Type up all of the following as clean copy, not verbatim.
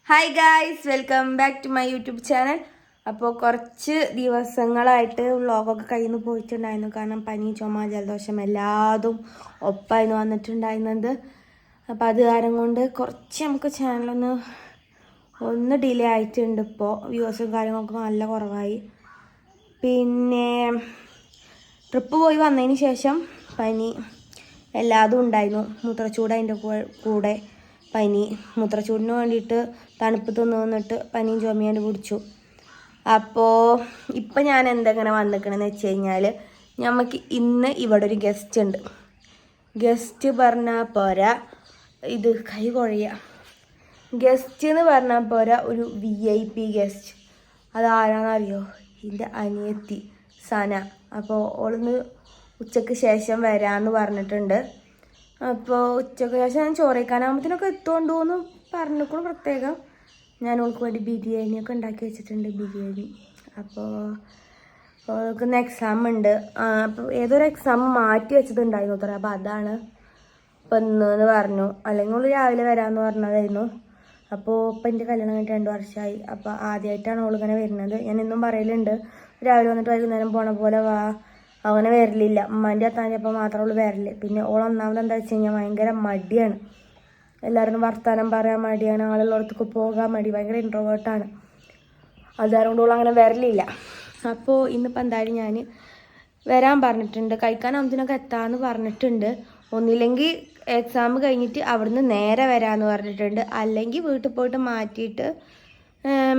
Hi guys, welcome back to my YouTube channel. അപ്പോൾ കുറച്ച് ദിവസങ്ങളായിട്ട് വ്ളോഗൊക്കെ കയ്യിൽ നിന്ന് പോയിട്ടുണ്ടായിരുന്നു. കാരണം പനി, ചുമ, ജലദോഷം എല്ലാതും ഒപ്പായിരുന്നു വന്നിട്ടുണ്ടായിരുന്നത്. അപ്പോൾ അത് കാരണം കൊണ്ട് കുറച്ച് നമുക്ക് ചാനലൊന്ന് ഡിലേ ആയിട്ടുണ്ട്. ഇപ്പോൾ വ്യൂസും കാര്യങ്ങളൊക്കെ നല്ല കുറവായി. പിന്നെ ട്രിപ്പ് പോയി വന്നതിന് ശേഷം പനി എല്ലാതും ഉണ്ടായിരുന്നു. മൂത്രച്ചൂട് അതിൻ്റെ കൂടെ പനി. മൂത്രച്ചൂടിന് വേണ്ടിയിട്ട് തണുപ്പ് തിന്നിട്ട് പനിയും ചുമയാണ്ട് പിടിച്ചു. അപ്പോൾ ഇപ്പം ഞാൻ എന്തെങ്ങനെ വന്നിക്കണമെന്ന് വെച്ച് കഴിഞ്ഞാൽ, നമുക്ക് ഇന്ന് ഇവിടെ ഒരു ഗസ്റ്റ് ഉണ്ട്. ഗസ്റ്റ് പറഞ്ഞാൽ പോരാ, ഇത് കൈ കുഴയുക. ഗസ്റ്റ് എന്ന് പറഞ്ഞാൽ പോരാ, ഒരു VIP ഗസ്റ്റ്. അതാരാണെന്നറിയോ? എൻ്റെ അനിയത്തി സന. അപ്പോൾ ഓളൊന്ന് ഉച്ചയ്ക്ക് ശേഷം വരാമെന്ന് പറഞ്ഞിട്ടുണ്ട്. അപ്പോൾ ഉച്ചയ്ക്ക് ശേഷം ഞാൻ ചോറയ്ക്കാനാകുമ്പത്തിനൊക്കെ എത്തുകൊണ്ടുവന്ന് പറഞ്ഞിരിക്കണം. പ്രത്യേകം ഞാൻ ഓൾക്ക് വേണ്ടി ബിരിയാണിയൊക്കെ ഉണ്ടാക്കി വെച്ചിട്ടുണ്ട്. ബിരിയാണി. അപ്പോൾ ഓൾക്ക് ഇന്ന് എക്സാം ഉണ്ട്. അപ്പോൾ ഏതൊരു എക്സാം മാറ്റി വെച്ചതുണ്ടായിരുന്നു അത്ര. അപ്പോൾ അതാണ് ഇപ്പം ഇന്ന് പറഞ്ഞു. അല്ലെങ്കിൽ ഓൾ രാവിലെ വരാമെന്ന് പറഞ്ഞതായിരുന്നു. അപ്പോൾ ഇപ്പം എൻ്റെ കല്യാണം കഴിഞ്ഞിട്ട് 2 വർഷമായി. അപ്പോൾ ആദ്യമായിട്ടാണ് ഓളിങ്ങനെ വരുന്നത്. ഞാൻ എന്നും പറയലുണ്ട്, രാവിലെ വന്നിട്ട് വൈകുന്നേരം പോണ പോലെ വാ. അങ്ങനെ വരലില്ല. ഉമ്മാൻ്റെ അത്താൻ്റെ അപ്പം മാത്രമേ ഉള്ളൂ വരല്. പിന്നെ ഓൾ ഒന്നാമത് എന്താ വെച്ച് കഴിഞ്ഞാൽ ഭയങ്കര മടിയാണ്. എല്ലാവരും വർത്തമാനം പറയാൻ മടിയാണ്. ആളുള്ളടത്തൊക്കെ പോകാൻ മടി. ഭയങ്കര ഇൻട്രോവേർട്ടാണ്. അതുകൊണ്ട് ഓൾ അങ്ങനെ വരലില്ല. അപ്പോൾ ഇന്നിപ്പോൾ എന്തായാലും ഞാൻ വരാൻ പറഞ്ഞിട്ടുണ്ട്. കഴിക്കാനാകുമ്പത്തിനൊക്കെ എത്താമെന്ന് പറഞ്ഞിട്ടുണ്ട്. ഒന്നില്ലെങ്കിൽ എക്സാം കഴിഞ്ഞിട്ട് അവിടുന്ന് നേരെ വരാമെന്ന് പറഞ്ഞിട്ടുണ്ട്. അല്ലെങ്കിൽ വീട്ടിൽ പോയിട്ട് മാറ്റിയിട്ട്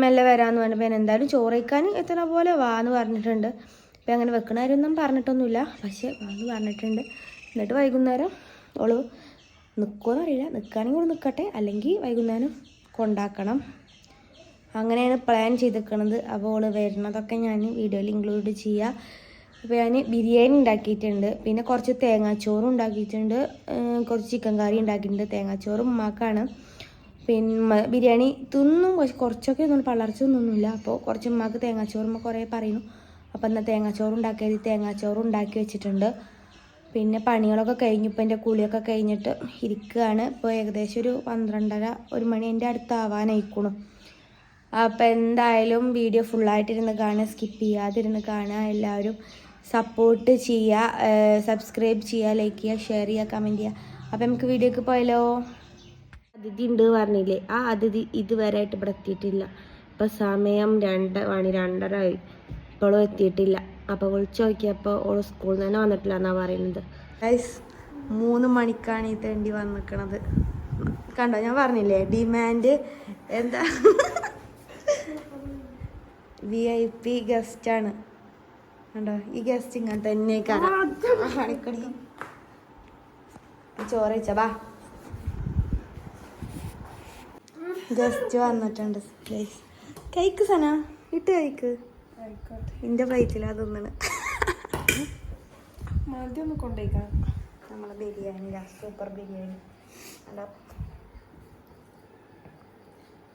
മെല്ലെ വരാമെന്ന് പറഞ്ഞപ്പോൾ ഞാൻ എന്തായാലും ചോറ് കഴിക്കാൻ എത്തണ പോലെ വാന്ന് പറഞ്ഞിട്ടുണ്ട്. അപ്പം അങ്ങനെ വെക്കണ കാര്യമൊന്നും പറഞ്ഞിട്ടൊന്നുമില്ല, പക്ഷേ വാന്ന് പറഞ്ഞിട്ടുണ്ട്. എന്നിട്ട് വൈകുന്നേരം ഓള് നിൽക്കുമെന്ന് അറിയില്ല. നിൽക്കുകയാണെങ്കിൽ കൂടെ നിൽക്കട്ടെ, അല്ലെങ്കിൽ വൈകുന്നേരം കൊണ്ടാക്കണം. അങ്ങനെയാണ് പ്ലാൻ ചെയ്തിരിക്കുന്നത്. അപ്പോൾ ഓള് വരുന്നതൊക്കെ ഞാൻ വീഡിയോയിൽ ഇൻക്ലൂഡ് ചെയ്യുക. അപ്പോൾ ഞാൻ ബിരിയാണി ഉണ്ടാക്കിയിട്ടുണ്ട്. പിന്നെ കുറച്ച് തേങ്ങാച്ചോറും ഉണ്ടാക്കിയിട്ടുണ്ട്. കുറച്ച് ചിക്കൻ കറി ഉണ്ടാക്കിയിട്ടുണ്ട്. തേങ്ങാച്ചോറും ഉമ്മാക്കാണ്. പിന്നെ ബിരിയാണി തിന്നും, കുറച്ചൊക്കെ ഒന്നും പള്ളർച്ച ഒന്നുമില്ല. അപ്പോൾ കുറച്ച് ഉമ്മാക്ക് തേങ്ങാച്ചോറും കുറേ പറയുന്നു. അപ്പോൾ എന്നാൽ തേങ്ങാച്ചോറും ഉണ്ടാക്കി വെച്ചിട്ടുണ്ട്. പിന്നെ പണികളൊക്കെ കഴിഞ്ഞു. ഇപ്പോൾ എൻ്റെ കുളിയൊക്കെ കഴിഞ്ഞിട്ട് ഇരിക്കുകയാണ്. ഇപ്പോൾ ഏകദേശം ഒരു 12:30-1 മണി എൻ്റെ അടുത്താവാനായിക്കണു. അപ്പോൾ എന്തായാലും വീഡിയോ ഫുള്ളായിട്ടിരുന്ന് കാണുക, സ്കിപ്പ് ചെയ്യാതിരുന്ന് കാണുക. എല്ലാവരും സപ്പോർട്ട് ചെയ്യുക, സബ്സ്ക്രൈബ് ചെയ്യുക, ലൈക്ക് ചെയ്യുക, ഷെയർ ചെയ്യുക, കമൻറ്റ് ചെയ്യുക. അപ്പോൾ നമുക്ക് വീഡിയോക്ക് പോയാലോ? അതിഥി ഉണ്ട് പറഞ്ഞില്ലേ, ആ അതിഥി ഇതുവരെ ആയിട്ട് ഇവിടെ എത്തിയിട്ടില്ല. ഇപ്പോൾ സമയം 2:02 ആയി. ഇപ്പോഴും എത്തിയിട്ടില്ല. അപ്പോൾ വിളിച്ചു നോക്കിയപ്പോൾ ഓൾ സ്കൂളിൽ തന്നെ വന്നിട്ടില്ല എന്നാണ് പറയുന്നത്. ഗൈസ്, 3 മണിക്കാണ് ഈ തേണ്ടി വന്നിക്കണത്. കണ്ടോ, ഞാൻ പറഞ്ഞില്ലേ ഡിമാൻഡ് എന്താ. VIP ഗസ്റ്റാണ്. കണ്ടോ, ഈ ഗസ്റ്റ് ഇങ്ങനെ തന്നെ കാണിക്കടി. ചോറ് വെച്ചാ ബാ. ഗസ്റ്റ് വന്നിട്ടുണ്ട്. ഗൈസ്, കഴിക്ക് സന, ഇട്ട് കഴിക്ക്. എൻ്റെ പ്ലേറ്റിലാ തിന്നണ്. മദ്യം കൊണ്ടുപോയിക്കാം. നമ്മളെ ബിരിയാണി, സൂപ്പർ ബിരിയാണി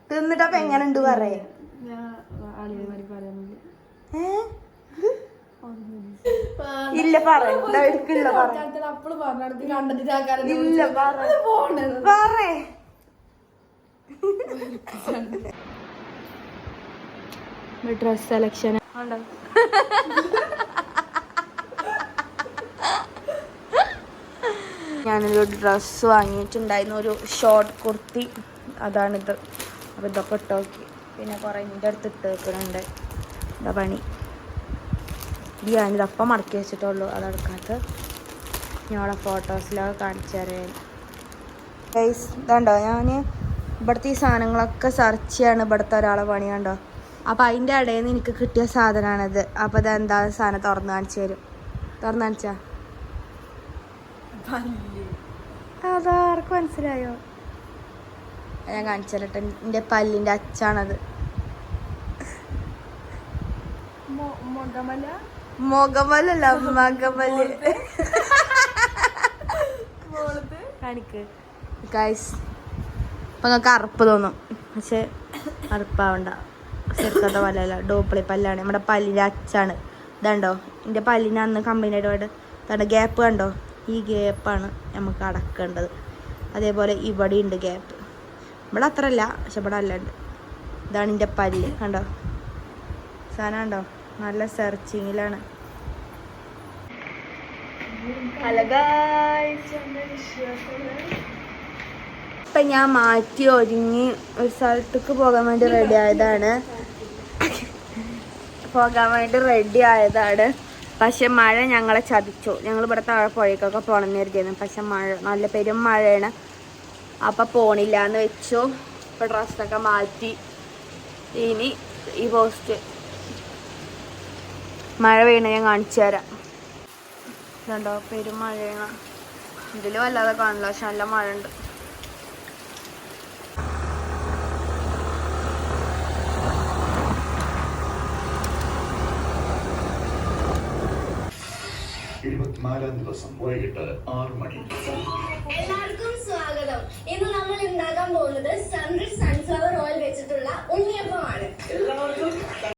തിന്നിട്ടപ്പോ എങ്ങനെ ഉണ്ട് പറയാ. ഇല്ല പറയേ ഡ്രസ് സെലക്ഷൻ ഉണ്ടോ? ഞാനൊരു ഡ്രസ്സ് വാങ്ങിയിട്ടുണ്ടായിരുന്നു, ഒരു ഷോർട്ട് കുർത്തി. അതാണിത്. അപ്പോൾ ഇതൊക്കെ ഇട്ട് നോക്കി. പിന്നെ കുറേ എൻ്റെ അടുത്ത് ഇട്ട് വെക്കുന്നുണ്ട്. എന്താ പണി. ഞാനിതപ്പം മടക്കി വെച്ചിട്ടുള്ളൂ, അതെടുക്കാത്ത. ഞങ്ങളെ ഫോട്ടോസിലൊക്കെ കാണിച്ചു തരാൻ. ഗൈസ്, ഇതുണ്ടോ, ഞാൻ ഇവിടുത്തെ ഈ സാധനങ്ങളൊക്കെ സെർച്ച് ചെയ്യാണ് ഇവിടുത്തെ ഒരാളെ പണി. കണ്ടോ. അപ്പോൾ അതിൻ്റെ ഇടയിൽ നിന്ന് എനിക്ക് കിട്ടിയ സാധനമാണിത്. അപ്പോൾ ഇതെന്താ സാധനം തുറന്ന് കാണിച്ചു തരും. തുറന്ന് കാണിച്ചാ അതാർക്ക് മനസ്സിലായോ? ഞാൻ കാണിച്ചു തരട്ടെ. എൻ്റെ പല്ലിൻ്റെ അച്ചാണത്. മുഖമല്ലല്ല, മകമല്. കാണിക്ക് ഗൈസ്. അപ്പോൾ നമുക്ക് അറുപ്പ് തോന്നും, പക്ഷെ അറുപ്പാവണ്ട. ചെറുക്കത്തെ പല്ലല്ല, ഡോപ്പിളി പല്ലാണ്. നമ്മുടെ പല്ലിൻ്റെ അച്ചാണ്. ഇതുണ്ടോ, എൻ്റെ പല്ലിന് അന്ന് കമ്പനിയായിട്ട് പോയിട്ട് ഇതാണ് ഗ്യാപ്പ്. കണ്ടോ, ഈ ഗ്യാപ്പാണ് നമുക്ക് അടക്കേണ്ടത്. അതേപോലെ ഇവിടെ ഉണ്ട് ഗ്യാപ്പ്. ഇവിടെ അത്ര അല്ല, പക്ഷെ ഇവിടെ അല്ലാണ്ട്. ഇതാണ് എൻ്റെ പല്ല്, കണ്ടോ സാധനം കണ്ടോ, നല്ല സെർച്ചിങ്ങിലാണ്. ഇപ്പം ഞാൻ മാറ്റി ഒരുങ്ങി ഒരു സ്ഥലത്തേക്ക് പോകാൻ വേണ്ടി റെഡി ആയതാണ്. പക്ഷെ മഴ ഞങ്ങളെ ചതിച്ചു. ഞങ്ങൾ ഇവിടെ താഴെ പുഴയ്ക്കൊക്കെ പോകണമെന്ന് കരുതിയിരുന്നു. പക്ഷെ മഴ നല്ല പെരും മഴയാണ്. അപ്പം പോണില്ല എന്ന് വെച്ചു. ഇപ്പം ഡ്രസ്സൊക്കെ മാറ്റി. ഇനി ഈ പോസ്റ്റ് മഴ വീണ ഞാൻ കാണിച്ചു തരാം. ഇതുണ്ടോ പെരും മഴയാണ്. ഇതിൽ വല്ലാതെ കാണില്ല, പക്ഷെ നല്ല മഴ ഉണ്ട്. ദിവസം വൈകിട്ട് 6 മണി. എല്ലാവർക്കും സ്വാഗതം. ഇന്ന് നമ്മൾ ഉണ്ടാക്കാൻ പോകുന്നത് സൺറൈസ്